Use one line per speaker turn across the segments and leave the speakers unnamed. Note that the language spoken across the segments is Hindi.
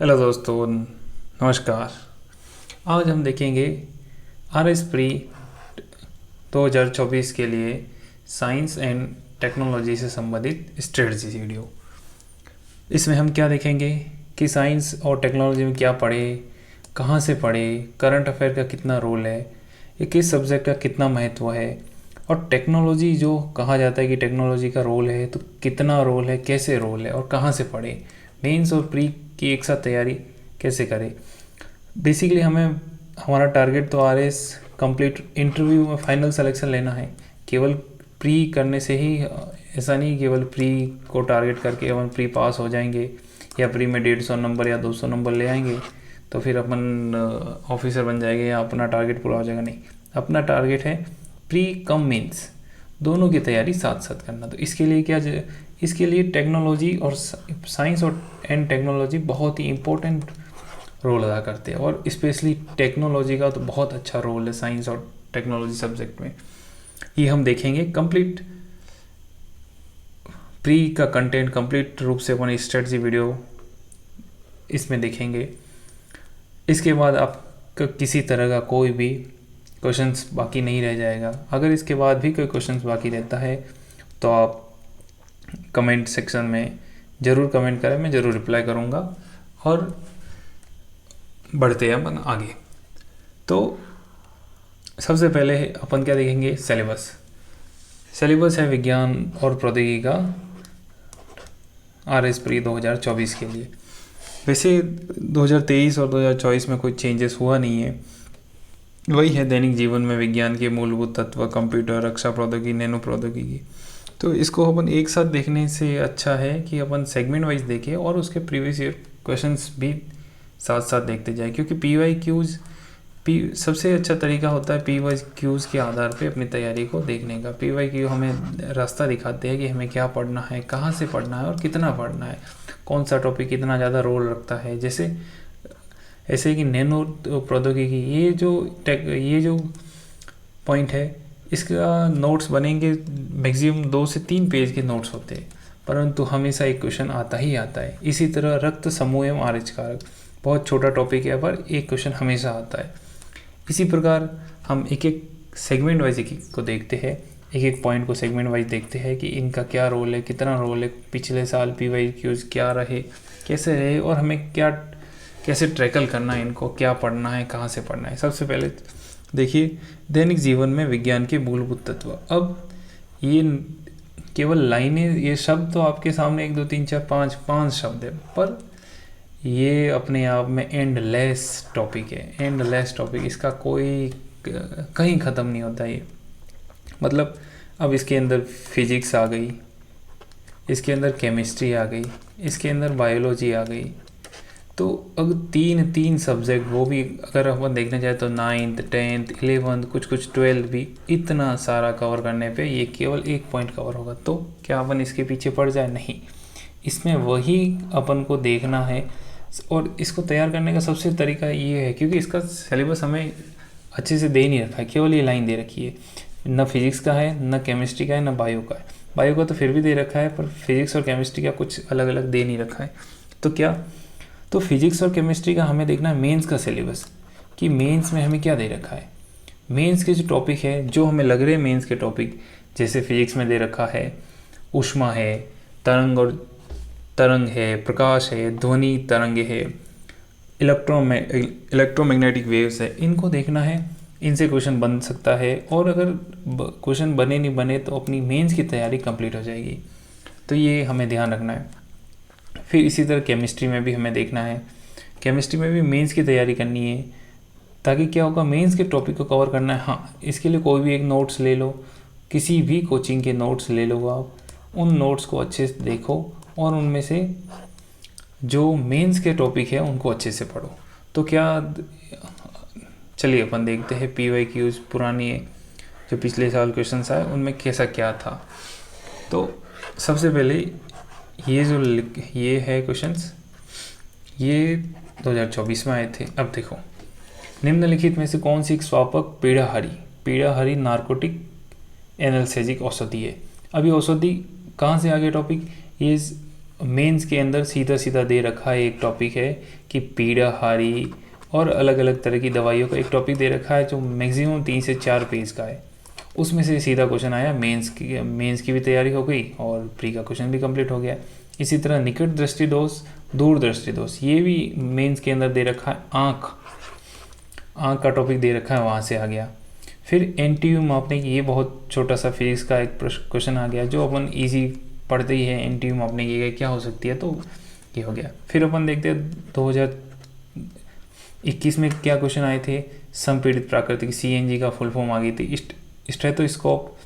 हेलो दोस्तों, नमस्कार। आज हम देखेंगे RS प्री 2024 के लिए साइंस एंड टेक्नोलॉजी से संबंधित स्ट्रेटजी वीडियो। इसमें हम क्या देखेंगे कि साइंस और टेक्नोलॉजी में क्या पढ़े, कहाँ से पढ़े, करंट अफेयर का कितना रोल है, ये किस सब्जेक्ट का कितना महत्व है, और टेक्नोलॉजी जो कहा जाता है कि टेक्नोलॉजी का रोल है तो कितना रोल है, कैसे रोल है और कहाँ से पढ़े, मेंस और प्री की एक साथ तैयारी कैसे करें। बेसिकली हमारा टारगेट तो RS कंप्लीट इंटरव्यू में फाइनल सिलेक्शन लेना है। केवल प्री करने से ही ऐसा नहीं, केवल प्री को टारगेट करके अपन प्री पास हो जाएंगे या प्री में 150 नंबर या 200 नंबर ले आएंगे तो फिर अपन ऑफिसर बन जाएंगे या अपना टारगेट पूरा हो जाएगा। नहीं, अपना टारगेट है प्री कम मेंस दोनों की तैयारी साथ साथ करना। तो इसके लिए टेक्नोलॉजी और साइंस और एंड टेक्नोलॉजी बहुत ही इम्पोर्टेंट रोल अदा करते हैं, और स्पेशली टेक्नोलॉजी का तो बहुत अच्छा रोल है साइंस और टेक्नोलॉजी सब्जेक्ट में। ये हम देखेंगे कंप्लीट प्री का कंटेंट कंप्लीट रूप से अपन स्ट्रेटजी वीडियो इसमें देखेंगे। इसके बाद आपका किसी तरह का कोई भी क्वेश्चंस बाकी नहीं रह जाएगा। अगर इसके बाद भी कोई क्वेश्चंस बाकी रहता है तो आप कमेंट सेक्शन में ज़रूर कमेंट करें, मैं ज़रूर रिप्लाई करूँगा। और बढ़ते हैं अपन आगे। तो सबसे पहले अपन क्या देखेंगे, सिलेबस है विज्ञान और प्रौद्योगिकी का RS प्री 2024 के लिए। वैसे 2023 और 2024 में कोई चेंजेस हुआ नहीं है, वही है दैनिक जीवन में विज्ञान के मूलभूत तत्व, कंप्यूटर, रक्षा प्रौद्योगिकी, नैनो प्रौद्योगिकी। तो इसको अपन एक साथ देखने से अच्छा है कि अपन सेगमेंट वाइज देखें और उसके प्रीवियस ईयर क्वेश्चंस भी साथ साथ देखते जाए, क्योंकि PYQs सबसे अच्छा तरीका होता है PYQs के आधार पे अपनी तैयारी को देखने का। PYQ हमें रास्ता दिखाते हैं कि हमें क्या पढ़ना है, कहाँ से पढ़ना है और कितना पढ़ना है, कौन सा टॉपिक कितना ज़्यादा रोल रखता है। जैसे ऐसे कि नैनो प्रौद्योगिकी, ये जो पॉइंट है, इसका नोट्स बनेंगे मैक्सिमम 2 से 3 पेज के नोट्स होते हैं, परंतु हमेशा एक क्वेश्चन आता ही आता है। इसी तरह रक्त समूह एवं RH कारक बहुत छोटा टॉपिक है पर एक क्वेश्चन हमेशा आता है। इसी प्रकार हम एक एक सेगमेंट वाइज एक को देखते हैं, एक एक पॉइंट को सेगमेंट वाइज देखते हैं कि इनका क्या रोल है, कितना रोल है, पिछले साल PYQs क्या रहे, कैसे रहे, और हमें कैसे ट्रैकल करना है, इनको क्या पढ़ना है, कहाँ से पढ़ना है। सबसे पहले देखिए दैनिक जीवन में विज्ञान के मूलभूत तत्व। अब ये केवल लाइनें, ये शब्द तो आपके सामने 1 2 3 4 5 शब्द है, पर ये अपने आप में एंडलेस टॉपिक है। एंडलेस टॉपिक, इसका कोई कहीं ख़त्म नहीं होता ये। मतलब अब इसके अंदर फिजिक्स आ गई, इसके अंदर केमिस्ट्री आ गई, इसके अंदर बायोलॉजी आ गई। तो अगर तीन सब्जेक्ट, वो भी अगर अपन देखने जाए तो 9th 10th 11th कुछ 12th भी, इतना सारा कवर करने पे ये केवल एक पॉइंट कवर होगा। तो क्या अपन इसके पीछे पड़ जाए? नहीं, इसमें वही अपन को देखना है। और इसको तैयार करने का सबसे तरीका ये है, क्योंकि इसका सिलेबस हमें अच्छे से दे नहीं रखा है, केवल ये लाइन दे रखी है। न फिजिक्स का है, न केमिस्ट्री का है, न बायो का है। बायो का तो फिर भी दे रखा है, पर फिजिक्स और केमिस्ट्री का कुछ अलग अलग दे नहीं रखा है। तो फिजिक्स और केमिस्ट्री का हमें देखना है मेंस का सिलेबस, कि मेंस में हमें क्या दे रखा है। मेंस के जो टॉपिक है, जो हमें लग रहे हैं मेंस के टॉपिक, जैसे फिजिक्स में दे रखा है ऊष्मा है, तरंग है, प्रकाश है, ध्वनि तरंग है, इलेक्ट्रोमैग्नेटिक वेव्स है, इनको देखना है। इनसे क्वेश्चन बन सकता है, और अगर क्वेश्चन बने नहीं बने तो अपनी मेंस की तैयारी कंप्लीट हो जाएगी। तो ये हमें ध्यान रखना है। फिर इसी तरह केमिस्ट्री में भी हमें देखना है, केमिस्ट्री में भी मेंस की तैयारी करनी है, ताकि क्या होगा, मेंस के टॉपिक को कवर करना है। हाँ, इसके लिए कोई भी एक नोट्स ले लो, किसी भी कोचिंग के नोट्स ले लो, आप उन नोट्स को अच्छे से देखो और उनमें से जो मेंस के टॉपिक है उनको अच्छे से पढ़ो। तो क्या, चलिए अपन देखते हैं PYQs पुरानी जो पिछले साल क्वेश्चंस आए उनमें कैसा क्या था। तो सबसे पहले ये है क्वेश्चंस, ये 2024 में आए थे। अब देखो, निम्नलिखित में से कौन सी एक स्वापक पीड़ाहारी नार्कोटिक एनाल्जेसिक औषधि है। अभी औषधि कहाँ से आ गया टॉपिक, ये मेंस के अंदर सीधा सीधा दे रखा है एक टॉपिक है कि पीड़ा हारी और अलग अलग तरह की दवाइयों का एक टॉपिक दे रखा है जो मैक्सिमम 3 से 4 पेज का है। उसमें से सीधा क्वेश्चन आया, मेंस की भी तैयारी हो गई और प्री का क्वेश्चन भी कंप्लीट हो गया। इसी तरह निकट दृष्टि दोष, दूर दृष्टि दोष, ये भी मेंस के अंदर दे रखा है। आँख का टॉपिक दे रखा है, वहाँ से आ गया। फिर एनटीयू मापने की, ये बहुत छोटा सा फिजिक्स का एक क्वेश्चन आ गया जो अपन ईजी पढ़ते ही है। एनटीयू मापने की क्या हो सकती है, तो ये हो गया। फिर अपन देखते हैं 2021 में क्या क्वेश्चन आए थे। संपीड़ित प्राकृतिक, सीएनजी का फुल फॉर्म आ गई थी। स्टेथोस्कोप,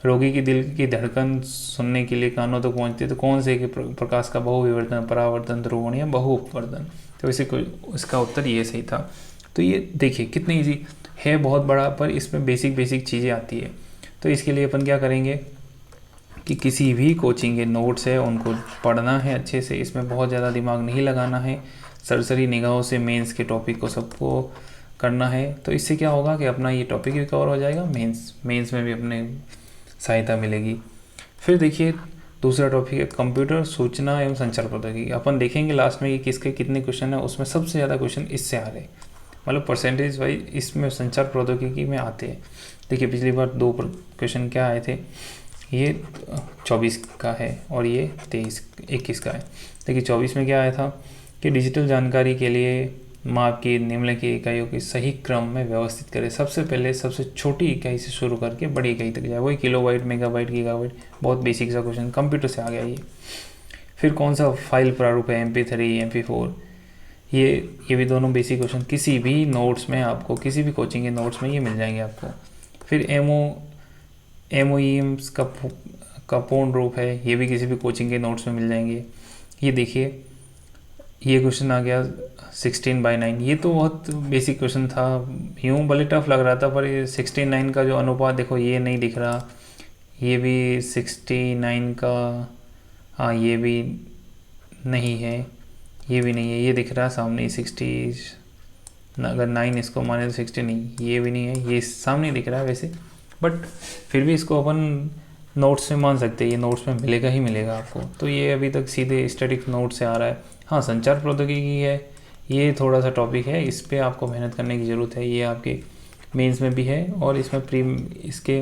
रोगी की दिल की धड़कन सुनने के लिए कानों तक पहुंचती है, तो कौन से के प्रकाश का बहुविवर्तन, परावर्तन, ध्रुवण या बहुवर्तन। तो इसे इसका उत्तर ये सही था। तो ये देखिए कितनी इजी है, बहुत बड़ा, पर इसमें बेसिक चीज़ें आती है। तो इसके लिए अपन क्या करेंगे कि किसी भी कोचिंग के नोट्स है उनको पढ़ना है अच्छे से, इसमें बहुत ज़्यादा दिमाग नहीं लगाना है, सरसरी निगाहों से मेंस के टॉपिक को सबको करना है। तो इससे क्या होगा कि अपना ये टॉपिक भी कवर हो जाएगा, मेंस में भी अपने सहायता मिलेगी। फिर देखिए दूसरा टॉपिक है कंप्यूटर सूचना एवं संचार प्रौद्योगिकी। अपन देखेंगे लास्ट में कि किसके कितने क्वेश्चन है, उसमें सबसे ज़्यादा क्वेश्चन इससे आ रहे हैं, मतलब परसेंटेज वाइज इसमें संचार प्रौद्योगिकी में आते हैं। देखिए पिछली बार 2 क्वेश्चन क्या आए थे, ये 24 का है और ये 21 का है। देखिए 24 में क्या आया था कि डिजिटल जानकारी के लिए माप की निम्नलिखित इकाइयों की सही क्रम में व्यवस्थित करें। सबसे पहले सबसे छोटी इकाई से शुरू करके बड़ी इकाई तक जाए, वही किलोबाइट, मेगाबाइट, गीगाबाइट, बहुत बेसिक सा क्वेश्चन कंप्यूटर से आ गया ये। फिर कौन सा फाइल प्रारूप है, MP3, MP4, ये भी दोनों बेसिक क्वेश्चन किसी भी नोट्स में आपको, किसी भी कोचिंग के नोट्स में ये मिल जाएंगे आपको। फिर MOEMs का पूर्ण रूप है, ये भी किसी भी कोचिंग के नोट्स में मिल जाएंगे। ये देखिए ये क्वेश्चन आ गया 16/9, ये तो बहुत बेसिक क्वेश्चन था, यूँ भले टफ लग रहा था, पर ये 16:9 का जो अनुपात देखो ये नहीं दिख रहा, ये भी 69 का, हाँ ये भी नहीं है, ये भी नहीं है, ये दिख रहा है सामने 60, अगर 9 इसको माने तो 60 नहीं, ये भी नहीं है, ये सामने दिख रहा है वैसे, बट फिर भी इसको अपन नोट्स में मान सकते हैं, ये नोट्स में मिलेगा ही मिलेगा आपको। तो ये अभी तक सीधे स्टैटिक नोट से आ रहा है। हाँ संचार प्रौद्योगिकी है, ये थोड़ा सा टॉपिक है, इस पर आपको मेहनत करने की ज़रूरत है, ये आपके मेंस में भी है और इसमें इसके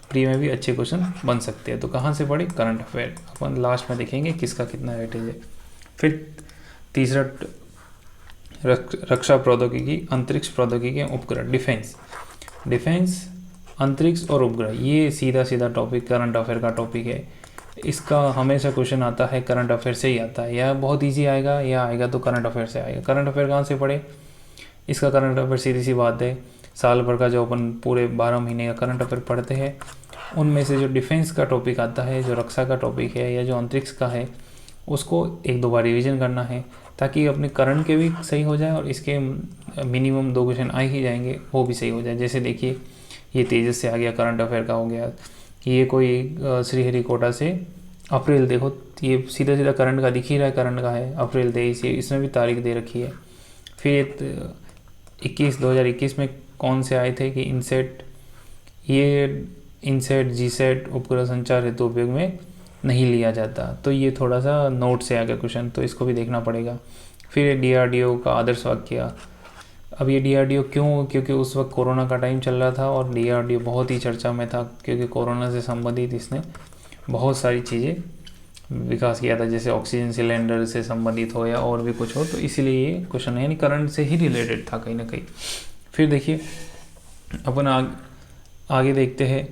प्री में भी अच्छे क्वेश्चन बन सकते हैं। तो कहाँ से पढ़े, करंट अफेयर, अपन लास्ट में देखेंगे किसका कितना वेटेज है। फिर तीसरा रक्षा प्रौद्योगिकी, अंतरिक्ष प्रौद्योगिकी, उपग्रह, डिफेंस, अंतरिक्ष और उपग्रह, ये सीधा टॉपिक करंट अफेयर का टॉपिक है। इसका हमेशा क्वेश्चन आता है करंट अफेयर से ही आता है, या बहुत इजी आएगा या आएगा तो करंट अफेयर से आएगा। करंट अफेयर कहाँ से पढ़े, इसका करंट अफेयर सीधी सी बात है, साल भर का जो अपन पूरे 12 महीने का करंट अफेयर पढ़ते हैं, उनमें से जो डिफेंस का टॉपिक आता है, जो रक्षा का टॉपिक है या जो अंतरिक्ष का है, उसको 1-2 बार रिविज़न करना है ताकि अपने करंट के भी सही हो जाए और इसके मिनिमम 2 क्वेश्चन आ ही जाएंगे, वो भी सही हो जाए। जैसे देखिए ये तेजस से आ गया, करंट अफेयर का हो गया, ये कोई श्रीहरिकोटा से अप्रैल, देखो ये सीधा करंट का दिख ही रहा है, करंट का है अप्रैल 23, इसमें भी तारीख दे रखी है। फिर 2021 में कौन से आए थे कि इनसेट, ये इनसेट जीसेट उपग्रह संचार हेतु उपयोग में नहीं लिया जाता, तो ये थोड़ा सा नोट से आ गया क्वेश्चन, तो इसको भी देखना पड़ेगा। फिर DRDO का आदर्श वाक्य, अब ये DRDO क्यों, क्योंकि उस वक्त कोरोना का टाइम चल रहा था और DRDO बहुत ही चर्चा में था, क्योंकि कोरोना से संबंधित इसने बहुत सारी चीज़ें विकास किया था, जैसे ऑक्सीजन सिलेंडर से संबंधित हो या और भी कुछ हो, तो इसीलिए ये क्वेश्चन यानी करंट से ही रिलेटेड था कहीं ना कहीं। फिर देखिए अपन आगे देखते हैं,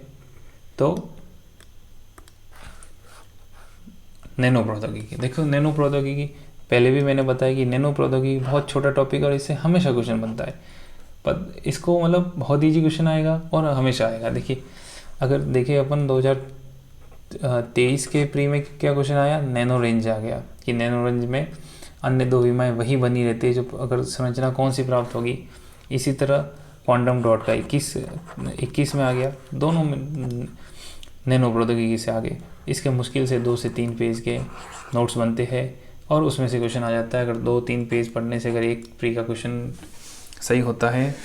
तो नैनो प्रौद्योगिकी, देखो नैनो प्रौद्योगिकी पहले भी मैंने बताया कि नैनो प्रौद्योगिकी बहुत छोटा टॉपिक है और इससे हमेशा क्वेश्चन बनता है, पर इसको मतलब बहुत ईजी क्वेश्चन आएगा और हमेशा आएगा। देखिए अगर देखें अपन 2023 के प्री में क्या क्वेश्चन आया, नैनो रेंज आ गया कि नैनो रेंज में अन्य 2 विमाएँ वही बनी रहती है जो अगर संरचना कौन सी प्राप्त होगी। इसी तरह क्वांटम डॉट का 21 में आ गया, दोनों में नैनो प्रौद्योगिकी से आगे। इसके मुश्किल से 2 से 3 पेज के नोट्स बनते हैं और उसमें से क्वेश्चन आ जाता है। अगर 2-3 पेज पढ़ने से अगर एक प्री का क्वेश्चन सही होता है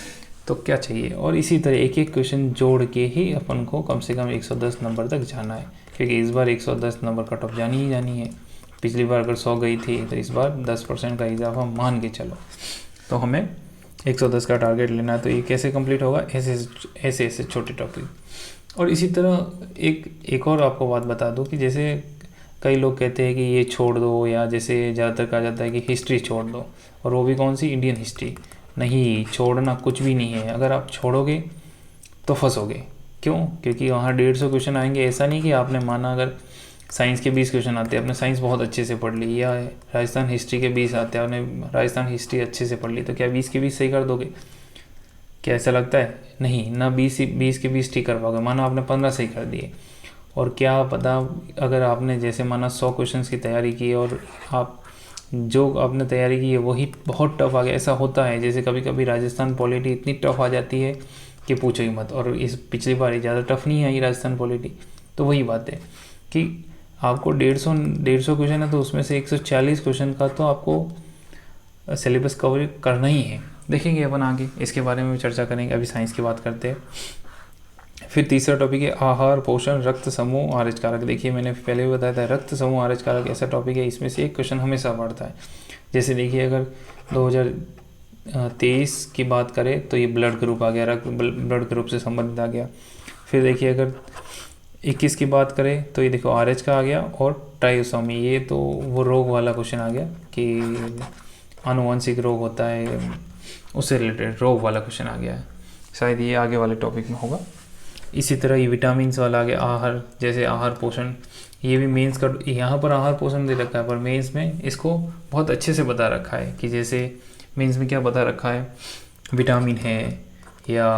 तो क्या चाहिए। और इसी तरह एक क्वेश्चन जोड़ के ही अपन को कम से कम 110 नंबर तक जाना है, क्योंकि इस बार 110 नंबर कट ऑफ जानी ही जानी है। पिछली बार अगर 100 गई थी तो इस बार 10% का इजाफा मान के चलो। तो हमें 110 का टारगेट लेना है। तो ये कैसे कंप्लीट होगा, ऐसे ऐसे छोटे टॉपिक। और इसी तरह एक और आपको बात बता दूं कि जैसे कई लोग कहते हैं कि ये छोड़ दो, या जैसे ज़्यादातर कहा जाता है कि हिस्ट्री छोड़ दो, और वो भी कौन सी, इंडियन हिस्ट्री। नहीं, छोड़ना कुछ भी नहीं है। अगर आप छोड़ोगे तो फंसोगे। क्यों? क्योंकि वहाँ 150 क्वेश्चन आएंगे। ऐसा नहीं कि आपने माना अगर साइंस के 20 क्वेश्चन आते हैं, आपने साइंस बहुत अच्छे से पढ़ ली, या राजस्थान हिस्ट्री के 20 आते हैं, आपने राजस्थान हिस्ट्री अच्छे से पढ़ ली, तो क्या 20 के 20 सही कर दोगे? क्या ऐसा लगता है? नहीं ना, 20 के 20 ठीक कर पाओगे। माना आपने 15 सही कर दिए, और क्या पता अगर आपने जैसे माना 100 क्वेश्चंस की तैयारी की और आप जो आपने तैयारी की है वही बहुत टफ आ गया। ऐसा होता है, जैसे कभी कभी राजस्थान पॉलिटी इतनी टफ आ जाती है कि पूछो ही मत। और इस पिछली बार ज़्यादा टफ नहीं आई राजस्थान पॉलिटी। तो वही बात है कि आपको 150 क्वेश्चन है, तो उसमें से 140 क्वेश्चन का तो आपको सिलेबस कवर करना ही है। देखेंगे अपन आगे इसके बारे में चर्चा करेंगे। अभी साइंस की बात करते हैं। फिर तीसरा टॉपिक है आहार, पोषण, रक्त समूह, आहार कारक। देखिए मैंने पहले भी बताया था, रक्त समूह आहार कारक ऐसा टॉपिक है, इसमें से एक क्वेश्चन हमेशा बढ़ता है। जैसे देखिए अगर 2023 की बात करें तो ये ब्लड ग्रुप आ गया, ब्लड ग्रुप से संबंधित आ गया। फिर देखिए अगर 21 की बात करें तो ये देखो RH का आ गया, और ट्राइसोमी, ये तो वो रोग वाला क्वेश्चन आ गया कि आनुवंशिक रोग होता है, उससे रिलेटेड रोग वाला क्वेश्चन आ गया है। शायद ये आगे वाले टॉपिक में होगा। इसी तरह ये विटामिन वाला आ गया, आहार, जैसे आहार पोषण, ये भी मेंस का यहाँ पर आहार पोषण दे रखा है, पर मेंस में इसको बहुत अच्छे से बता रखा है कि जैसे मेंस में क्या बता रखा है, विटामिन है या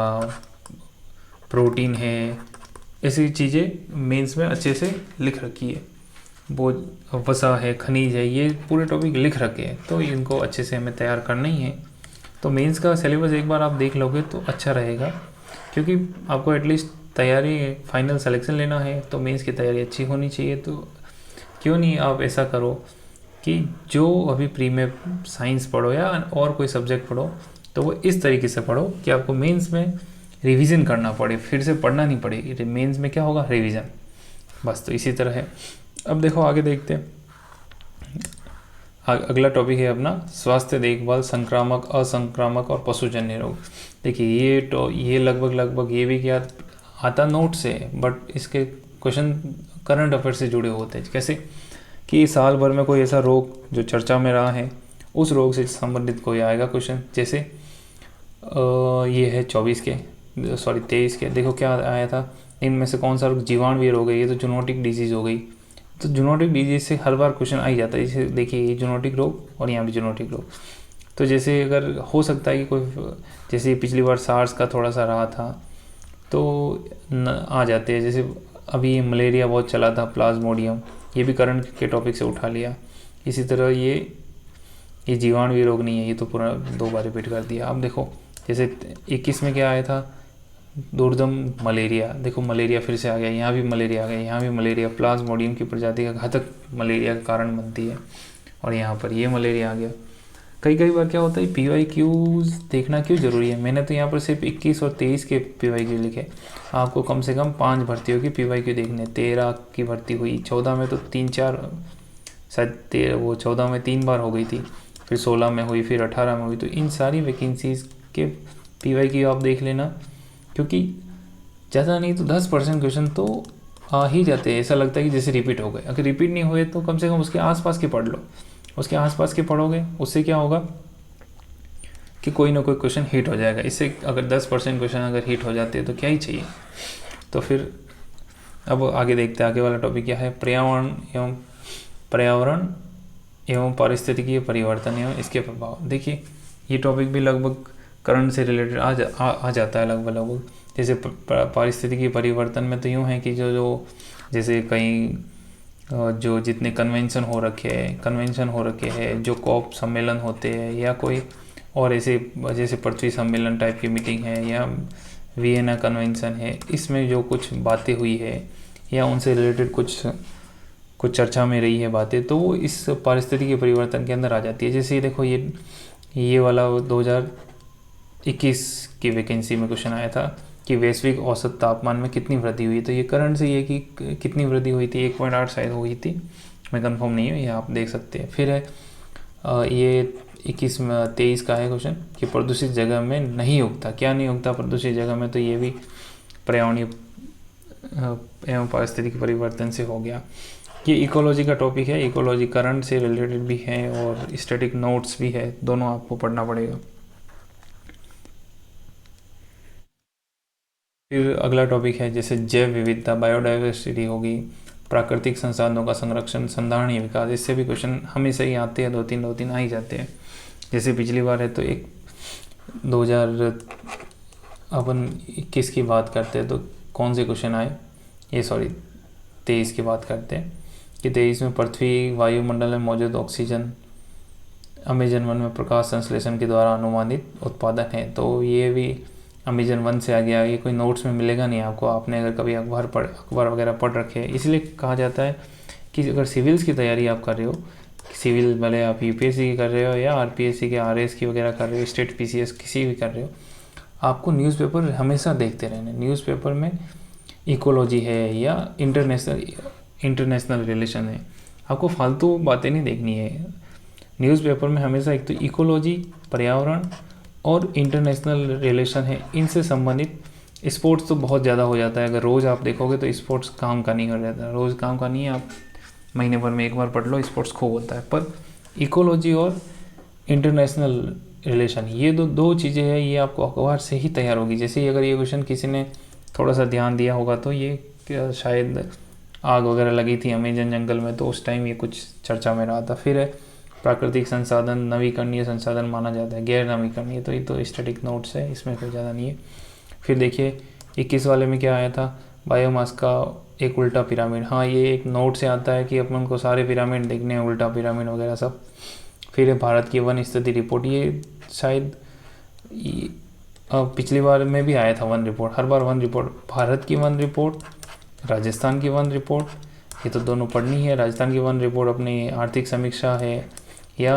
प्रोटीन है, ऐसी चीज़ें मेंस में अच्छे से लिख रखी है। वो वसा है, खनिज है, ये पूरे टॉपिक लिख रखे हैं, तो इनको अच्छे से हमें तैयार करना ही है। तो मेंस का सिलेबस एक बार आप देख लोगे तो अच्छा रहेगा, क्योंकि आपको एटलीस्ट तैयारी फाइनल सिलेक्शन लेना है, तो मेंस की तैयारी अच्छी होनी चाहिए। तो क्यों नहीं आप ऐसा करो कि जो अभी प्री में साइंस पढ़ो या और कोई सब्जेक्ट पढ़ो, तो वो इस तरीके से पढ़ो कि आपको मेंस में रिवीजन करना पड़े, फिर से पढ़ना नहीं पड़े। मेंस में क्या होगा, रिवीजन, बस। तो इसी तरह है। अब देखो आगे देखते हैं। अगला टॉपिक है अपना स्वास्थ्य देखभाल, संक्रामक, असंक्रामक और पशुजन्य रोग। देखिए ये लगभग ये भी क्या आता नोट से, बट इसके क्वेश्चन करंट अफेयर से जुड़े होते हैं। कैसे कि साल भर में कोई ऐसा रोग जो चर्चा में रहा है, उस रोग से संबंधित कोई आएगा क्वेश्चन। जैसे ये है 23 के, देखो क्या आया था, इनमें से कौन सा रोग जीवाणुवीय रोग है, ये तो जूनोटिक डिजीज़ हो गई। तो जूनोटिक डिजीज़ से हर बार क्वेश्चन आ ही जाता है। जैसे देखिए ये जूनोटिक रोग और यहाँ भी जूनोटिक रोग। तो जैसे अगर हो सकता है कि कोई, जैसे पिछली बार सार्स का थोड़ा सा रहा था तो आ जाते हैं। जैसे अभी मलेरिया बहुत चला था, प्लाज्मोडियम, ये भी करंट के टॉपिक से उठा लिया। इसी तरह ये जीवाणुवीय रोग नहीं है, ये तो पूरा 2 बार रिपीट कर दिया। अब देखो जैसे 21 में क्या आया था, दुर्दम मलेरिया। देखो मलेरिया फिर से आ गया, यहाँ भी मलेरिया आ गया, यहाँ भी मलेरिया, प्लाज्मोडियम की प्रजाति का घातक मलेरिया का कारण बनती है, और यहाँ पर ये मलेरिया आ गया। कई बार क्या होता है, PYQs देखना क्यों ज़रूरी है। मैंने तो यहाँ पर सिर्फ 21 और 23 के PYQ लिखे। आपको कम से कम 5 भर्तियों की PYQ देखने। 13 की भर्ती हुई, 14 में तो 3-4, शायद 14 में 3 बार हो गई थी, फिर 16 में हुई, फिर 18 में हुई। तो इन सारी वैकेंसीज़ के PYQ आप देख लेना, क्योंकि ज़्यादा नहीं तो 10% क्वेश्चन तो आ ही जाते हैं। ऐसा लगता है कि जैसे रिपीट हो गए। अगर रिपीट नहीं हुए तो कम से कम उसके आसपास के पढ़ लो। उसके आसपास के पढ़ोगे, उससे क्या होगा कि कोई ना कोई क्वेश्चन हिट हो जाएगा। इससे अगर 10% क्वेश्चन अगर हिट हो जाते हैं तो क्या ही चाहिए। तो फिर अब आगे देखते हैं, आगे वाला टॉपिक क्या है, पर्यावरण एवं पारिस्थितिकीय परिवर्तन एवं इसके प्रभाव। देखिए ये टॉपिक भी लगभग करंट से रिलेटेड आ जाता है लगभग। जैसे पारिस्थितिकीय परिवर्तन में तो यूँ है कि जो जैसे कहीं जो जितने कन्वेंशन हो रखे हैं, जो कॉप सम्मेलन होते हैं या कोई और ऐसे जैसे पृथ्वी सम्मेलन टाइप की मीटिंग है या वियना कन्वेंशन है, इसमें जो कुछ बातें हुई है या उनसे रिलेटेड कुछ चर्चा में रही है बातें, तो वो इस पारिस्थितिकी परिवर्तन के अंदर आ जाती है। जैसे देखो ये वाला 2021 की वैकेंसी में क्वेश्चन आया था कि वैश्विक औसत तापमान में कितनी वृद्धि हुई। तो ये करंट से ये कि कितनी वृद्धि हुई थी, 1.8 शायद हुई थी, मैं कंफर्म नहीं हूँ, ये आप देख सकते हैं। फिर है ये 23 का है क्वेश्चन कि प्रदूषित जगह में नहीं उगता, क्या नहीं उगता प्रदूषित जगह में, तो ये भी पर्यावरणीय एवं पारिस्थितिक परिवर्तन से हो गया। ये इकोलॉजी का टॉपिक है, इकोलॉजी करंट से रिलेटेड भी है और स्टैटिक नोट्स भी है, दोनों आपको पढ़ना पड़ेगा। फिर अगला टॉपिक है जैसे जैव विविधता, बायोडाइवर्सिटी होगी, प्राकृतिक संसाधनों का संरक्षण, संधारणीय विकास, इससे भी क्वेश्चन हमेशा ही आते हैं, दो तीन आ ही जाते हैं। जैसे पिछली बार है तो एक 2021 की बात करते हैं तो कौन से क्वेश्चन आए, 23 की बात करते हैं कि 23 में पृथ्वी वायुमंडल में मौजूद ऑक्सीजन अमेजन वन में प्रकाश संश्लेषण के द्वारा अनुमानित उत्पादन है। तो ये भी अमेजन वन से आ गया, ये कोई नोट्स में मिलेगा नहीं आपको, आपने अगर कभी अखबार वगैरह पढ़ रखे हैं। इसलिए कहा जाता है कि अगर सिविल्स की तैयारी आप कर रहे हो, सिविल भले आप यूपीएससी की कर रहे हो या आरपीएससी के आरएस की वगैरह कर रहे हो, स्टेट पीसीएस किसी भी कर रहे हो, आपको न्यूज़पेपर हमेशा देखते रहना। न्यूज़पेपर में इकोलॉजी है या इंटरनेशनल रिलेशन है, आपको फालतू बातें नहीं देखनी है। न्यूज़पेपर में हमेशा एक तो इकोलॉजी, पर्यावरण और इंटरनेशनल रिलेशन है, इनसे संबंधित। स्पोर्ट्स तो बहुत ज़्यादा हो जाता है, अगर रोज़ आप देखोगे तो स्पोर्ट्स काम का नहीं हो जाता, रोज़ काम का नहीं है, आप महीने भर में एक बार पढ़ लो, स्पोर्ट्स खूब होता है। पर इकोलॉजी और इंटरनेशनल रिलेशन, ये दो चीज़ें हैं, ये आपको अखबार से ही तैयार होगी। जैसे ही अगर ये क्वेश्चन किसी ने थोड़ा सा ध्यान दिया होगा तो ये शायद आग वगैरह लगी थी अमेजन जंगल में, तो उस टाइम ये कुछ चर्चा में रहा था। फिर है प्राकृतिक संसाधन नवीकरणीय संसाधन माना जाता है, गैर नवीकरणीय, तो ये तो स्टैटिक नोट्स है, इसमें कोई ज़्यादा नहीं है। फिर देखिए 21 वाले में क्या आया था, बायोमास का एक उल्टा पिरामिड। हाँ, ये एक नोट से आता है कि अपन को सारे पिरामिड देखने हैं, उल्टा पिरामिड वगैरह सब। फिर है भारत की वन स्थिति रिपोर्ट, ये शायद पिछली बार में भी आया था वन रिपोर्ट, हर बार वन रिपोर्ट, भारत की वन रिपोर्ट, राजस्थान की वन रिपोर्ट, ये तो दोनों पढ़नी है। राजस्थान की वन रिपोर्ट अपनी आर्थिक समीक्षा है, या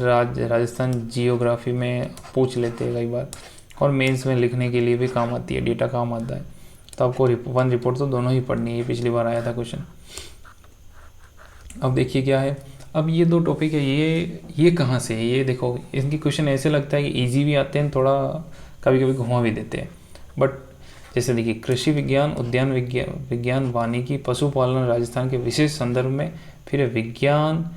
राजस्थान जियोग्राफी में पूछ लेते हैं कई बार, और मेंस में लिखने के लिए भी काम आती है, डेटा काम आता है। तो आपको वन रिपोर्ट तो दोनों ही पढ़नी है, पिछली बार आया था क्वेश्चन। अब देखिए क्या है, अब ये दो टॉपिक है, ये कहाँ से है, ये देखो, इनकी क्वेश्चन ऐसे लगता है कि इजी भी आते हैं, थोड़ा कभी कभी घुमा भी देते हैं। बट जैसे देखिए कृषि विज्ञान, उद्यान विज्ञान, वानिकी, पशुपालन राजस्थान के विशेष संदर्भ में, फिर विज्ञान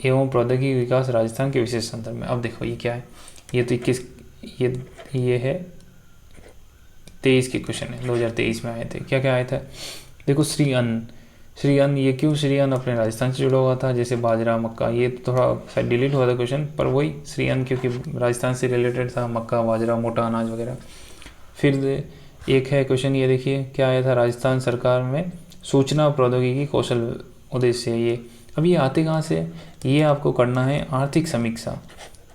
एवं प्रौद्योगिकी विकास राजस्थान के विशेष संदर्भ में। अब देखो ये क्या है, ये तो 21 ये है 23 के क्वेश्चन है, 2023 में आए थे। क्या क्या आए थे देखो, श्री अन्न, ये क्यों श्री अन्न अपने राजस्थान से जुड़ा हुआ था, जैसे बाजरा, मक्का, ये थोड़ा शायद डिलीट हुआ था क्वेश्चन, पर वही श्री अन्न क्योंकि राजस्थान से रिलेटेड था, मक्का, बाजरा, मोटा अनाज वगैरह। फिर एक है क्वेश्चन, ये देखिए क्या आया था, राजस्थान सरकार में सूचना प्रौद्योगिकी कौशल उद्देश्य है ये। अब ये आते कहाँ से, ये आपको करना है आर्थिक समीक्षा।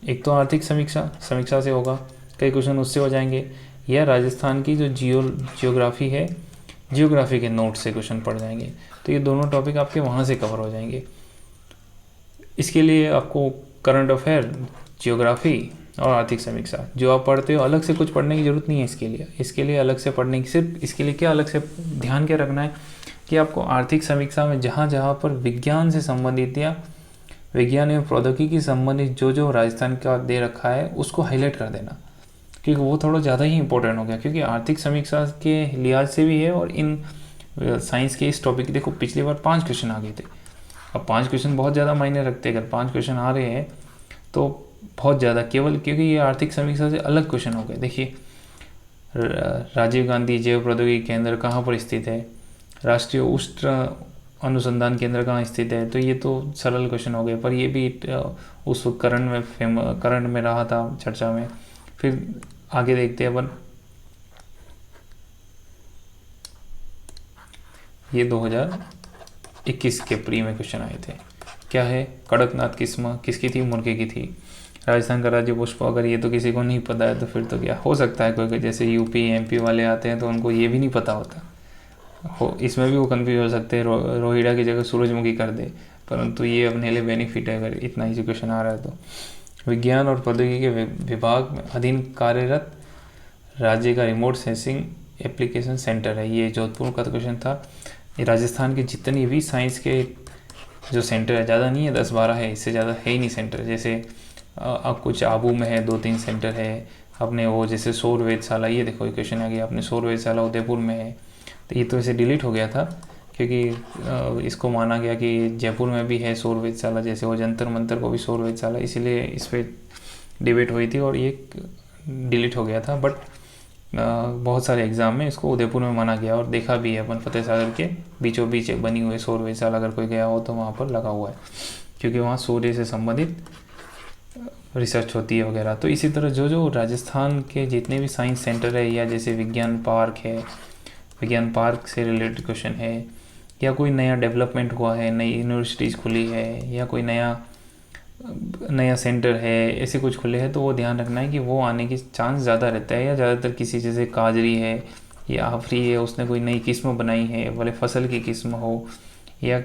एक तो आर्थिक समीक्षा से होगा, कई क्वेश्चन उससे हो जाएंगे, या राजस्थान की जो जियोग्राफी है, जियोग्राफी के नोट से क्वेश्चन पड़ जाएंगे। तो ये दोनों टॉपिक आपके वहाँ से कवर हो जाएंगे। इसके लिए आपको करंट अफेयर, जियोग्राफी और आर्थिक समीक्षा जो आप पढ़ते हो, अलग से कुछ पढ़ने की ज़रूरत नहीं है इसके लिए अलग से पढ़ने की, सिर्फ इसके लिए क्या अलग से ध्यान क्या रखना है कि आपको आर्थिक समीक्षा में जहाँ जहाँ पर विज्ञान से संबंधित या विज्ञान एवं प्रौद्योगिकी संबंधित जो राजस्थान का दे रखा है उसको हाईलाइट कर देना, क्योंकि वो थोड़ा ज़्यादा ही इंपॉर्टेंट हो गया, क्योंकि आर्थिक समीक्षा के लिहाज से भी है और इन साइंस के इस टॉपिक, देखो पिछली बार 5 क्वेश्चन आ गए थे। अब 5 क्वेश्चन बहुत ज़्यादा मायने रखते हैं, अगर 5 क्वेश्चन आ रहे हैं तो बहुत ज़्यादा, केवल क्योंकि ये आर्थिक समीक्षा से अलग क्वेश्चन हो गए। देखिए राजीव गांधी जैव प्रौद्योगिकी केंद्र कहाँ पर स्थित है, राष्ट्रीय उष्ण अनुसंधान केंद्र कहाँ स्थित है, तो ये तो सरल क्वेश्चन हो गए, पर ये भी उस करंट में रहा था चर्चा में। फिर आगे देखते हैं अपन, ये 2021 के प्री में क्वेश्चन आए थे। क्या है, कड़कनाथ किस्म किसकी थी, मुर्गे की थी। राजस्थान का राज्य पुष्प, अगर ये तो किसी को नहीं पता है तो फिर तो क्या हो सकता है, कोई जैसे यूपी एमपी वाले आते हैं तो उनको ये भी नहीं पता होता हो, इसमें भी वो कंफ्यूज हो सकते हैं, रोहिड़ा की जगह सूरजमुखी कर दे, परंतु ये अपने लिए बेनिफिट है अगर इतना ही क्वेश्चन आ रहा है तो। विज्ञान और प्रौद्योगिकी के विभाग में अधीन कार्यरत राज्य का रिमोट सेंसिंग एप्लीकेशन सेंटर है, ये जोधपुर का क्वेश्चन था। ये राजस्थान के जितनी भी साइंस के जो सेंटर है ज़्यादा नहीं है, 10-12 है, इससे ज़्यादा है ही नहीं सेंटर। जैसे अब कुछ आबू में है 2-3 सेंटर है, अपने वो जैसे सौर वेधशाला, ये देखो ये क्वेश्चन आ गया, अपने सौर वेधशाला उदयपुर में है। तो ये तो ऐसे डिलीट हो गया था क्योंकि इसको माना गया कि जयपुर में भी है सौर वेधशाला, जैसे वो जंतर मंतर को भी सौर वेधशाला, इसीलिए इस पर डिबेट हुई थी और ये डिलीट हो गया था। बट बहुत सारे एग्ज़ाम में इसको उदयपुर में माना गया और देखा भी है अपन, फतेह सागर के बीचों बीच एक बनी हुई सौर वेधशाला, अगर कोई गया हो तो वहाँ पर लगा हुआ है, क्योंकि वहाँ सूर्य से संबंधित रिसर्च होती है वगैरह। तो इसी तरह जो जो राजस्थान के जितने भी साइंस सेंटर है, या जैसे विज्ञान पार्क है, विज्ञान पार्क से रिलेटेड क्वेश्चन है, या कोई नया डेवलपमेंट हुआ है, नई यूनिवर्सिटीज़ खुली है, या कोई नया सेंटर है, ऐसे कुछ खुले हैं, तो वो ध्यान रखना है कि वो आने की चांस ज़्यादा रहता है। या ज़्यादातर किसी जैसे काजरी है या आफरी है, उसने कोई नई किस्म बनाई है, भले फसल की किस्म हो, या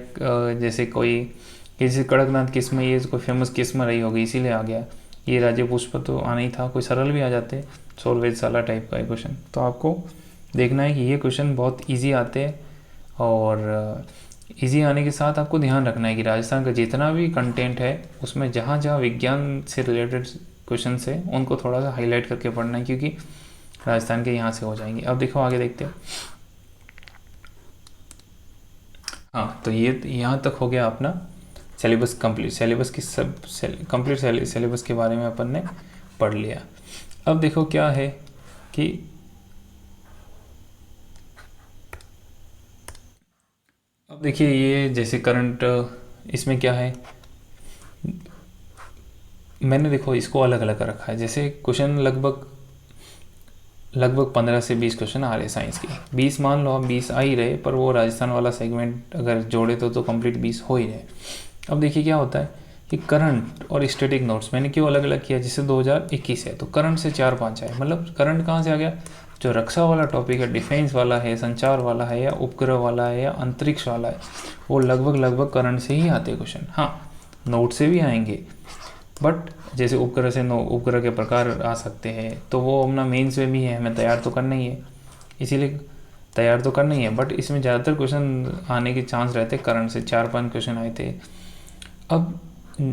जैसे कोई किसी कड़कनाथ किस्म, ये कोई फेमस किस्म रही होगी इसीलिए आ गया। ये राज्य पुष्प तो आना ही था, कोई सरल भी आ जाते, सौर वेधशाला टाइप का क्वेश्चन। तो आपको देखना है कि ये क्वेश्चन बहुत ईजी आते हैं, और इजी आने के साथ आपको ध्यान रखना है कि राजस्थान का जितना भी कंटेंट है उसमें जहाँ जहाँ विज्ञान से रिलेटेड क्वेश्चन है उनको थोड़ा सा हाईलाइट करके पढ़ना है, क्योंकि राजस्थान के यहाँ से हो जाएंगे। अब देखो आगे देखते हैं। हाँ, तो ये यहाँ तक हो गया अपना सिलेबस कंप्लीट। सिलेबस की सब कंप्लीट सिलेबस के बारे में अपन ने पढ़ लिया। अब देखो क्या है कि अब देखिए ये जैसे करंट, इसमें क्या है, मैंने देखो इसको अलग अलग रखा है। जैसे क्वेश्चन लगभग 15 से 20 क्वेश्चन आ रहे साइंस के, 20 मान लो, अब 20 आ ही रहे, पर वो राजस्थान वाला सेगमेंट अगर जोड़े तो कंप्लीट 20 हो ही रहे। अब देखिए क्या होता है कि करंट और स्टैटिक नोट्स मैंने क्यों अलग अलग किया। जैसे 2021 है तो करंट से 4-5 आए, मतलब करंट कहाँ से आ गया, जो रक्षा वाला टॉपिक है, डिफेंस वाला है, संचार वाला है, या उपग्रह वाला है, या अंतरिक्ष वाला है, वो लगभग करंट से ही आते क्वेश्चन। हाँ, नोट से भी आएंगे, बट जैसे उपग्रह से उपग्रह के प्रकार आ सकते हैं, तो वो अपना मेंस में भी है, हमें तैयार तो करना ही है, इसीलिए तैयार तो करना ही है। बट इसमें ज़्यादातर क्वेश्चन आने के चांस रहते करंट से, 4-5 क्वेश्चन आए थे। अब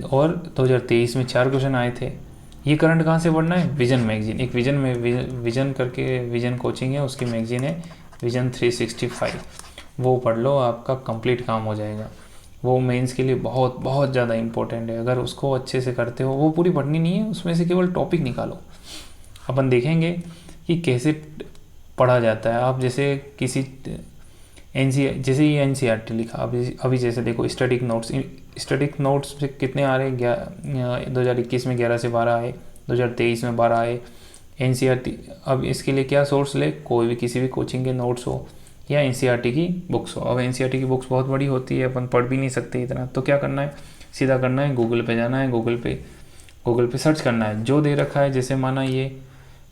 और 2023 में 4 क्वेश्चन आए थे। ये करंट कहाँ से पढ़ना है, विजन मैगजीन, एक विजन में विजन करके विजन कोचिंग है, उसकी मैगजीन है विजन 365, वो पढ़ लो, आपका कंप्लीट काम हो जाएगा। वो मेंस के लिए बहुत बहुत ज़्यादा इंपॉर्टेंट है। अगर उसको अच्छे से करते हो, वो पूरी पढ़नी नहीं है, उसमें से केवल टॉपिक निकालो। अपन देखेंगे कि कैसे पढ़ा जाता है। आप जैसे किसी जैसे ये NCERT लिखा, अभी जैसे देखो स्टैटिक नोट्स से कितने आ रहे हैं, 2021 में 11 से 12 आए, 2023 में 12 आए। NCERT, अब इसके लिए क्या सोर्स ले, कोई भी किसी भी कोचिंग के नोट्स हो या NCERT की बुक्स हो। अब NCERT की बुक्स बहुत बड़ी होती है, अपन पढ़ भी नहीं सकते इतना, तो क्या करना है, सीधा करना है गूगल पे जाना है, गूगल पे सर्च करना है जो दे रखा है। जैसे माना ये,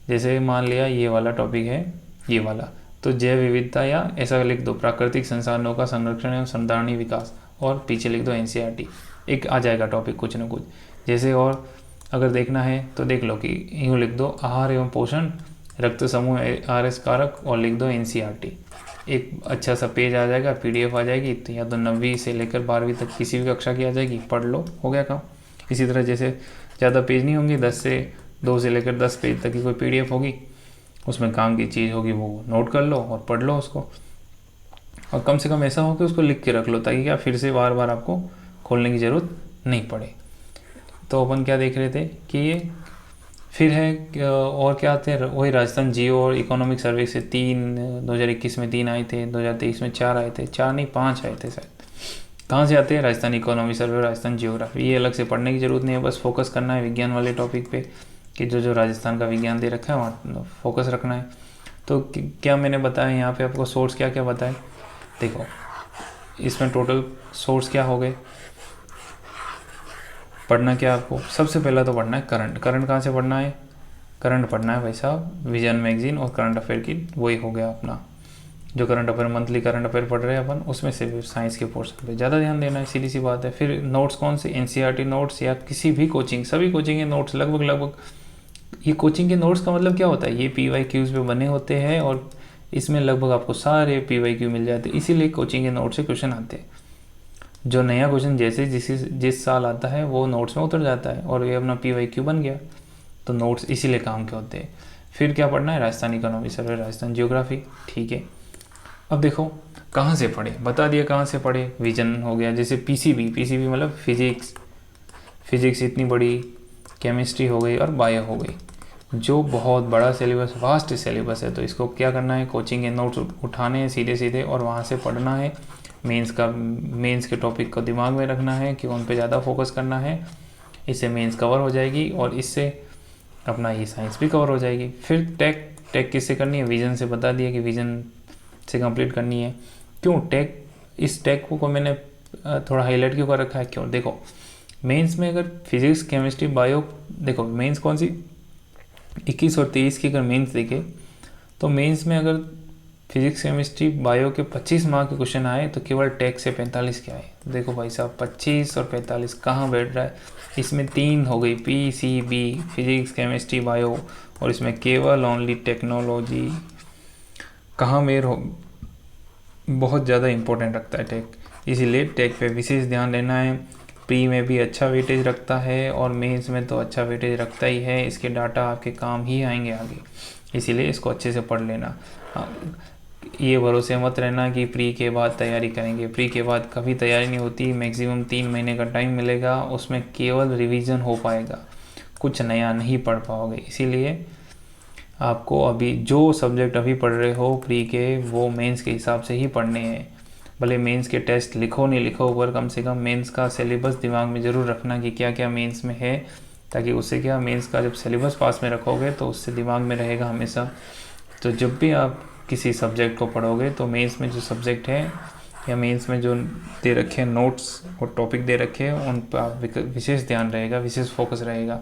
जैसे मान लिया ये वाला टॉपिक है, ये वाला, तो जैव विविधता, या ऐसा लिख दो प्राकृतिक संसाधनों का संरक्षण एवं संधारणीय विकास, और पीछे लिख दो NCERT, एक आ जाएगा टॉपिक कुछ ना कुछ। जैसे और अगर देखना है तो देख लो कि यूँ लिख दो आहार एवं पोषण, रक्त समूह RS कारक, और लिख दो NCERT, एक अच्छा सा पेज आ जाएगा, PDF आ जाएगी। तो या तो 9वीं से लेकर 12वीं तक किसी भी कक्षा की आ जाएगी, पढ़ लो, हो गया काम। इसी तरह जैसे ज़्यादा पेज नहीं होंगे, 2 से लेकर 10 पेज तक की कोई PDF होगी, उसमें काम की चीज़ होगी, वो नोट कर लो और पढ़ लो उसको। और कम से कम ऐसा हो कि उसको लिख के रख लो, ताकि क्या फिर से बार बार आपको खोलने की ज़रूरत नहीं पड़े। तो अपन क्या देख रहे थे कि ये फिर है, और क्या आते हैं, वही राजस्थान जियो और इकोनॉमिक सर्वे से 2021 में 3 आए थे, 2023 में 4 आए थे, 4 नहीं 5 आए थे शायद। कहाँ से आते हैं, राजस्थान इकोनॉमिक सर्वे और राजस्थान जियोग्राफी। ये अलग से पढ़ने की ज़रूरत नहीं है, बस फोकस करना है विज्ञान वाले टॉपिक पे, कि जो राजस्थान का विज्ञान दे रखा है वहाँ फोकस रखना है। तो क्या मैंने बताया यहाँ पे आपको, सोर्स क्या क्या बताए, देखो इसमें टोटल सोर्स क्या हो गए। पढ़ना क्या आपको, सबसे पहला तो पढ़ना है करंट। कहाँ से पढ़ना है, करंट पढ़ना है भाई साहब विजन मैगजीन और करंट अफेयर की, वही हो गया अपना जो current affair, monthly current affair पढ़ रहे हैं अपन, उसमें से साइंस के पोर्शन पे ज़्यादा ध्यान देना है, सीधी सी बात है। फिर नोट्स कौन से, NCERT नोट्स, या किसी भी कोचिंग, सभी कोचिंग के नोट्स लगभग ये कोचिंग के नोट्स का मतलब क्या होता है, ये PYQs पे बने होते हैं, और इसमें लगभग आपको सारे PYQ मिल जाते हैं, इसीलिए कोचिंग के नोट्स से क्वेश्चन आते हैं। जो नया क्वेश्चन जैसे जिस साल आता है वो नोट्स में उतर जाता है और ये अपना PYQ बन गया। तो नोट्स इसीलिए काम के होते हैं। फिर क्या पढ़ना है, राजस्थान इकोनॉमी सर्वे, राजस्थान ज्योग्राफी, ठीक है। अब देखो कहाँ से पढ़े, बता दिया कहाँ से पढ़े। विजन हो गया, जैसे पीसीबी मतलब फिजिक्स इतनी बड़ी, केमिस्ट्री हो गई और बायो हो गई, जो बहुत बड़ा सिलेबस, वास्ट सिलेबस है। तो इसको क्या करना है, कोचिंग के नोट्स उठाने हैं सीधे सीधे और वहाँ से पढ़ना है। मेंस के टॉपिक को दिमाग में रखना है कि उन पे ज़्यादा फोकस करना है। इससे मेंस कवर हो जाएगी और इससे अपना ये साइंस भी कवर हो जाएगी। फिर टेक किससे करनी है, विजन से बता दिया कि विजन से कंप्लीट करनी है। क्यों इस टेक को मैंने थोड़ा हाईलाइट क्यों कर रखा है, क्यों, देखो मेंस में अगर फिजिक्स केमिस्ट्री बायो, देखो मेंस कौन सी 21 और 23 की अगर मेंस देखे तो मेंस में अगर फिजिक्स केमिस्ट्री बायो के 25 मार्क के क्वेश्चन आए तो केवल टेक से 45 के आए। देखो भाई साहब 25 और 45 कहाँ बैठ रहा है, इसमें 3 हो गई, PCB फिजिक्स केमिस्ट्री बायो, और इसमें केवल ओनली टेक्नोलॉजी। कहाँ मेर हो, बहुत ज़्यादा इंपॉर्टेंट रखता है टेक, इसीलिए टेक पे विशेष ध्यान देना है। प्री में भी अच्छा वेटेज रखता है और मेंस में तो अच्छा वेटेज रखता ही है। इसके डाटा आपके काम ही आएंगे आगे, इसीलिए इसको अच्छे से पढ़ लेना। ये भरोसे मत रहना कि प्री के बाद तैयारी करेंगे, प्री के बाद कभी तैयारी नहीं होती। मैक्सिमम 3 महीने का टाइम मिलेगा, उसमें केवल रिवीजन हो पाएगा, कुछ नया नहीं पढ़ पाओगे। इसीलिए आपको अभी जो सब्जेक्ट अभी पढ़ रहे हो प्री के, वो मेंस के हिसाब से ही पढ़ने हैं। भले मेंस के टेस्ट लिखो नहीं लिखो, पर कम से कम मेंस का सिलेबस दिमाग में ज़रूर रखना कि क्या क्या मेंस में है, ताकि उससे क्या, मेंस का जब सिलेबस पास में रखोगे तो उससे दिमाग में रहेगा हमेशा। तो जब भी आप किसी सब्जेक्ट को पढ़ोगे तो मेंस में जो सब्जेक्ट है या मेंस में जो दे रखे हैं नोट्स और टॉपिक दे रखे हैं, उन पर आप विशेष ध्यान रहेगा, विशेष फोकस रहेगा।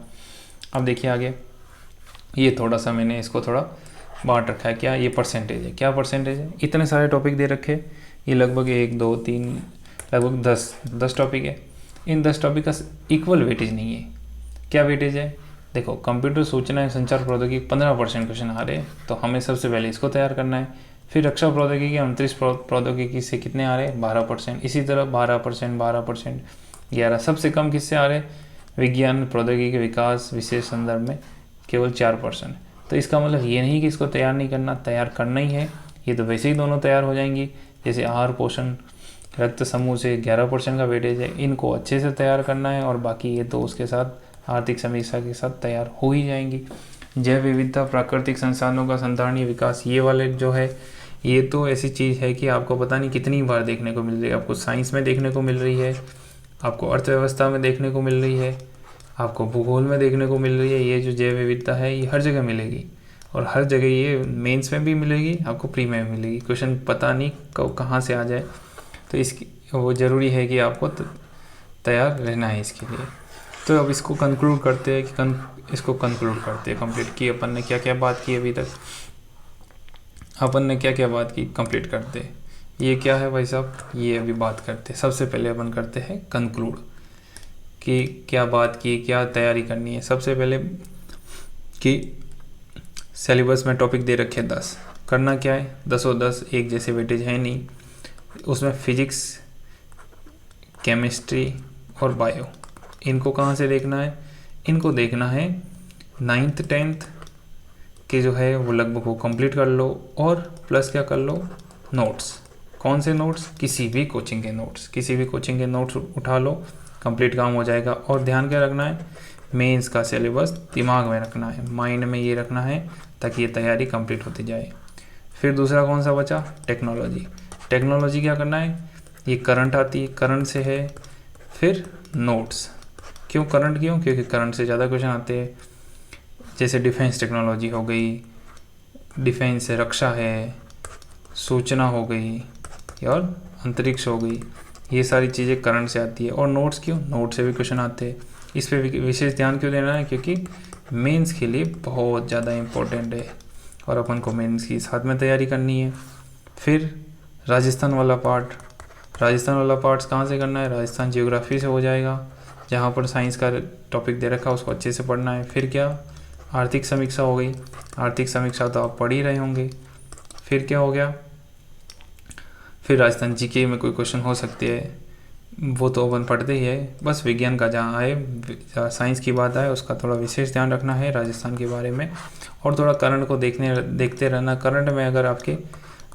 अब देखिए आगे, ये थोड़ा सा मैंने इसको थोड़ा बांट रखा है। क्या ये परसेंटेज है, क्या परसेंटेज है, इतने सारे टॉपिक दे रखे, ये लगभग 1 2 3 लगभग 10 टॉपिक है। इन 10 टॉपिक का इक्वल वेटेज नहीं है। क्या वेटेज है, देखो कंप्यूटर सूचना एवं संचार प्रौद्योगिकी 15% क्वेश्चन आ रहे हैं, तो हमें सबसे पहले इसको तैयार करना है। फिर रक्षा प्रौद्योगिकी अंतरिक्ष प्रौद्योगिकी से कितने आ रहे हैं, 12%। इसी तरह 12%, 12%, 11। सबसे कम किससे आ रहे हैं, विज्ञान प्रौद्योगिकी विकास विशेष संदर्भ में केवल 4%। तो इसका मतलब ये नहीं कि इसको तैयार नहीं करना, तैयार करना ही है। ये तो वैसे ही दोनों तैयार हो जाएंगी। जैसे आहार पोषण रक्त समूह से 11% का वेटेज है, इनको अच्छे से तैयार करना है, और बाकी ये तो उसके साथ आर्थिक समीक्षा के साथ तैयार हो ही जाएंगी। जैव विविधता, प्राकृतिक संसाधनों का संधारणीय विकास, ये वाले जो है, ये तो ऐसी चीज़ है कि आपको पता नहीं कितनी बार देखने को मिल रही है। आपको साइंस में देखने को मिल रही है, आपको अर्थव्यवस्था में देखने को मिल रही है, आपको भूगोल में देखने को मिल रही है। ये जो जैव विविधता है ये हर जगह मिलेगी, और हर जगह ये मेंस में भी मिलेगी, आपको प्री में भी मिलेगी। क्वेश्चन पता नहीं कहाँ से आ जाए, तो इसकी वो ज़रूरी है कि आपको तैयार रहना है इसके लिए। तो अब इसको कंक्लूड करते हैं कि इसको कंक्लूड करते हैं, कंप्लीट की अपन ने क्या क्या बात की अभी तक, अपन ने क्या क्या बात की, कंप्लीट करते हैं। ये क्या है भाई साहब, ये अभी बात करते हैं। सबसे पहले अपन करते हैं कंक्लूड कि क्या बात की, क्या तैयारी करनी है। सबसे पहले कि सिलेबस में टॉपिक दे रखे 10, करना क्या है, 10 एक जैसे वेटेज है नहीं। उसमें फिजिक्स, केमिस्ट्री और बायो, इनको कहाँ से देखना है, इनको देखना है 9th 10th के जो है वो लगभग वो कंप्लीट कर लो, और प्लस क्या कर लो, नोट्स। कौन से नोट्स, किसी भी कोचिंग के नोट्स, किसी भी कोचिंग के नोट्स उठा लो, कंप्लीट काम हो जाएगा। और ध्यान क्या रखना है, मेंस का सिलेबस दिमाग में रखना है, माइंड में ये रखना है, ताकि ये तैयारी कंप्लीट होती जाए। फिर दूसरा कौन सा बचा, टेक्नोलॉजी। टेक्नोलॉजी क्या करना है, ये करंट आती है, करंट से है। फिर नोट्स, क्यों करंट, क्योंकि करंट से ज़्यादा क्वेश्चन आते हैं। जैसे डिफेंस टेक्नोलॉजी हो गई, डिफेंस से रक्षा है, सूचना हो गई और अंतरिक्ष हो गई, ये सारी चीज़ें करंट से आती है। और नोट्स क्यों, नोट से भी क्वेश्चन आते हैं। इस पर विशेष ध्यान क्यों देना है, क्योंकि मेंस के लिए बहुत ज़्यादा इम्पोर्टेंट है, और अपन को मेंस की साथ में तैयारी करनी है। फिर राजस्थान वाला पार्ट्स कहाँ से करना है, राजस्थान जियोग्राफी से हो जाएगा, जहाँ पर साइंस का टॉपिक दे रखा है उसको अच्छे से पढ़ना है। फिर क्या, आर्थिक समीक्षा हो गई, आर्थिक समीक्षा तो आप पढ़ ही रहे होंगे। फिर क्या हो गया, फिर राजस्थान जीके में कोई क्वेश्चन हो सकते हैं, वो तो अपन पढ़ते ही है, बस विज्ञान का जहाँ आए, साइंस की बात आए, उसका थोड़ा विशेष ध्यान रखना है राजस्थान के बारे में। और थोड़ा करंट को देखते रहना। करंट में अगर आपके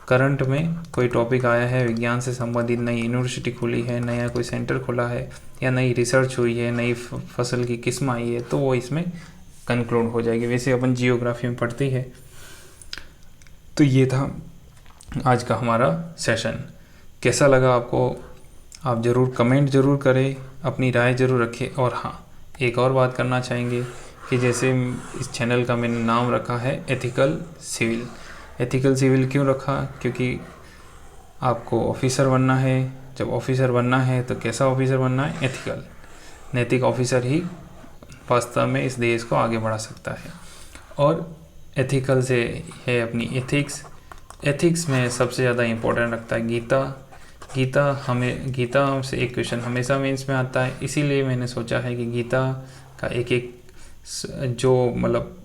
करंट में कोई टॉपिक आया है विज्ञान से संबंधित, नई यूनिवर्सिटी खुली है, नया कोई सेंटर खुला है, या नई रिसर्च हुई है, नई फसल की किस्म आई है, तो वो इसमें कंक्लूड हो जाएगी। वैसे अपन जियोग्राफी में पढ़ते हैं। तो ये था आज का हमारा सेशन। कैसा लगा आपको? आप ज़रूर कमेंट ज़रूर करें, अपनी राय ज़रूर रखें। और हाँ, एक और बात करना चाहेंगे कि जैसे इस चैनल का मैंने नाम रखा है एथिकल सिविल। एथिकल सिविल क्यों रखा? क्योंकि आपको ऑफिसर बनना है। जब ऑफिसर बनना है तो कैसा ऑफिसर बनना है? एथिकल, नैतिक ऑफिसर ही वास्तव में इस देश को आगे बढ़ा सकता है। और एथिकल से है अपनी एथिक्स। एथिक्स में सबसे ज़्यादा इम्पोर्टेंट रखता है गीता से एक क्वेश्चन हमेशा मेंस में आता है। इसीलिए मैंने सोचा है कि गीता का एक जो मतलब,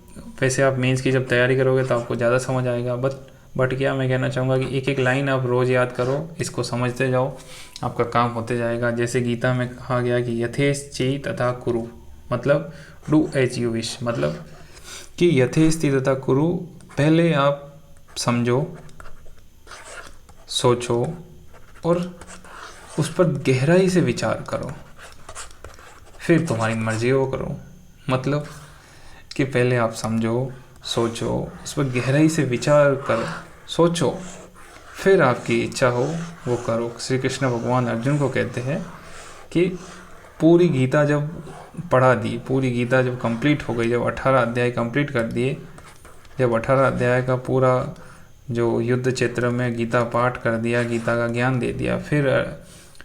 वैसे आप मेंस की जब तैयारी करोगे तो आपको ज़्यादा समझ आएगा, बट क्या मैं कहना चाहूँगा कि एक लाइन आप रोज़ याद करो, इसको समझते जाओ, आपका काम होते जाएगा। जैसे गीता में कहा गया कि यथेष्टि तथा कुरु, मतलब डू एज यू विश, मतलब कि यथेष्टि तथा कुरु, पहले आप समझो, सोचो और उस पर गहराई से विचार करो, फिर तुम्हारी मर्जी वो करो। मतलब कि पहले आप समझो, सोचो, उस पर गहराई से विचार करो, सोचो, फिर आपकी इच्छा हो वो करो। श्री कृष्ण भगवान अर्जुन को कहते हैं कि पूरी गीता जब पढ़ा दी, पूरी गीता जब कंप्लीट हो गई, जब 18 अध्याय कंप्लीट कर दिए, जब 18 अध्याय का पूरा जो युद्ध क्षेत्र में गीता पाठ कर दिया, गीता का ज्ञान दे दिया, फिर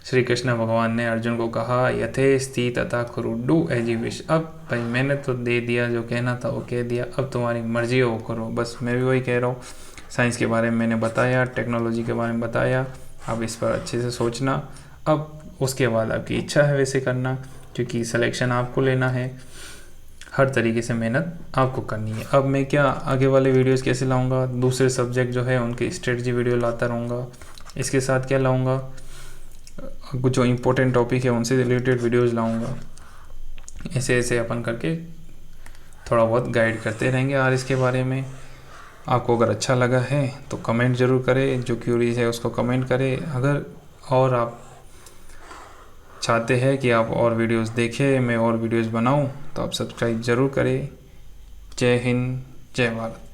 श्री कृष्ण भगवान ने अर्जुन को कहा यथेष्टि तथा कुरु, डू एज यू विश। अब भाई मैंने तो दे दिया, जो कहना था वो कह दिया, अब तुम्हारी मर्जी हो वो करो। बस मैं भी वही कह रहा हूँ। साइंस के बारे में मैंने बताया, टेक्नोलॉजी के बारे में बताया, अब इस पर अच्छे से सोचना। अब उसके बाद आपकी इच्छा है वैसे करना, क्योंकि सिलेक्शन आपको लेना है, हर तरीके से मेहनत आपको करनी है। अब मैं क्या आगे वाले वीडियोस कैसे लाऊंगा, दूसरे सब्जेक्ट जो है उनके स्ट्रेटजी वीडियो लाता रहूँगा। इसके साथ क्या लाऊंगा, कुछ जो इम्पोर्टेंट टॉपिक है उनसे रिलेटेड वीडियोस लाऊंगा। ऐसे ऐसे अपन करके थोड़ा बहुत गाइड करते रहेंगे। और इसके बारे में आपको अगर अच्छा लगा है तो कमेंट ज़रूर करें, जो क्यूरीज है उसको कमेंट करें। अगर और आप चाहते हैं कि आप और वीडियोस देखें, मैं और वीडियोस बनाऊं, तो आप सब्सक्राइब ज़रूर करें। जय हिंद, जय भारत।